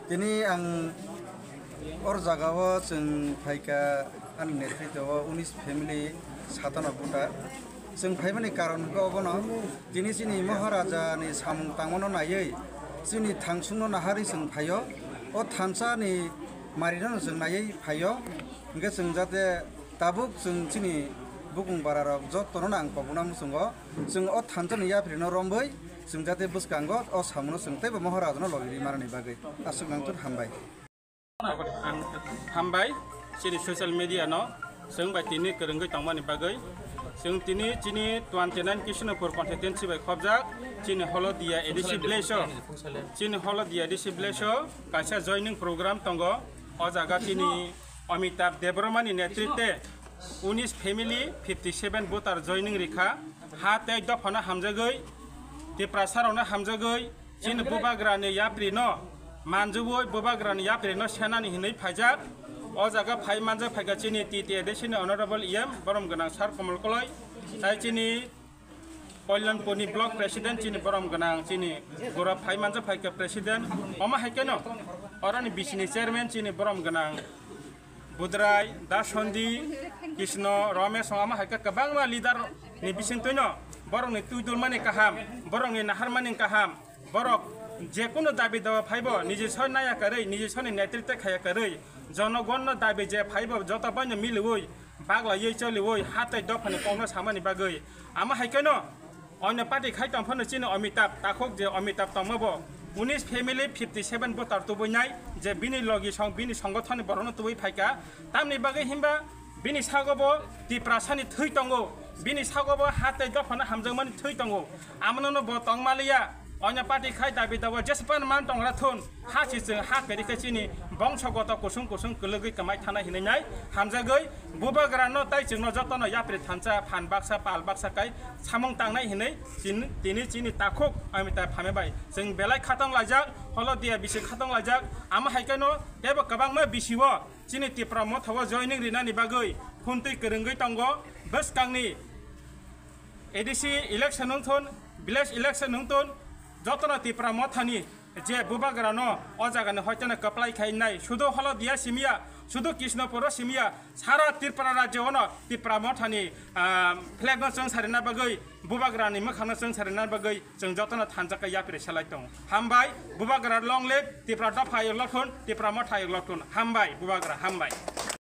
Tini ang orjagawa sing phaika an netritawa unis family satana buta sing phaimani karon ko obono tini sini maharaja ni samung tangono nayei sini thangsuno nahari sing phayo o thansa ni marina sing nayei phayo nge sing jate tabuk sing sini bukung bararok jotono nang pabuna musungo sing o thansa ni yaprino romboi sing jate buskango o samuno sing tebe maharaja no logiri marani bagai asuk nangtur hambai hambai sini social media no sing bai tini kerenggai tangmani bagai sing tini chini 29 Krishnapur constituency bai khobjak chini holodia edisi blesho chini holodia edisi blesho kaisa joining program tongo o jaga chini Amitabh Debromani netritwe 19 family 57 voter joining rikha hate dofana hamjagai Tipra sarona hamjagai chini bubagrani yaprino manjuboi bubagrani yaprino senani hinai phajak o jaga phai manja phaiga chini titi edesini honorable em borom ganang sar komal koloi tai chini Kolyanpurni block president chini borom ganang chini gora phai manja phaiga president oma haikeno orani bisini chairman chini borom ganang budrai dashondi Krishno Ramesh oma haika kabangma leader ni bisintoino borong ni tuidul mani kaham borong ni nahar mani kaham borok যে কোনো দাবি দেওয়া five নিজে সর নায়া করে নিজে সর নেতৃত্ব খায়া করে জনগণ দাবি যে ফাইব যত পানি মিলবই বাগলা ইয়ে চলিবই হাতে দফানি কংগ্রেস সামানি বাগৈ আমা হাইকেন অন্য পার্টি খাইতাম ফোন চিনি অমিতাভ তাকক যে অমিতাভ তমব 19 ফ্যামিলি 57 ভোটার তুবইনাই যে বিনি লগি সং বিনি সংগঠন বরণ তুবই ফাইকা তামনি বাগৈ হিমবা বিনি সাগব টিপ্রা সানি থৈ তঙ্গো বিনি সাগব হাতে দফানি হামজংমানি থৈ তঙ্গো আমননো ব তংমালিয়া অন্য পার্টি খাই দাবি দাবা যেসপান মান টংরা থুন হা চিসে হা কেরিকে চিনি বংশগত কুসুম কুসুম কলগৈ কামাই থানা হিনাই হামজাগৈ বুবাগ্রানো তাই চিংনো যতন याप्रे थानचा फान बाक्सा पाल बाक्सा काई सामं तांनाय हिनै तिनि चिनि ताखुक अमिताभ फामेबाय जों बेलाय खातं लाजाक हलदिया बिसि खातं लाजाक आमा हाइकानो तेबो गोबांमा बिसिवो चिनि तिप्रा मथाव जयनिं रिनानि बागै खुनतै करंगै तंगो बसकांनि एडिसि इलेक्शन नंथुन विलेज इलेक्शन नंथुन যতনা টিপ্রা মথানি যে বুবাগ্রানো অজাগানে হয়তনে কপ্লাই খাইনাই শুধু হলদিয়া সিমিয়া শুধু কৃষ্ণপুর সিমিয়া সারা ত্রিপুরা রাজ্যন টিপ্রা মথানি ফ্লেগ जों सारिना बागै बुबाग्रानि मोखांनो जों सारिना बागै जों जतना थानजाका याप्रे सेलाय दं हामबाय बुबाग्रा लंले टिप्रा दफा यलथुन टिप्रा मथा यलथुन हामबाय बुबाग्रा हामबाय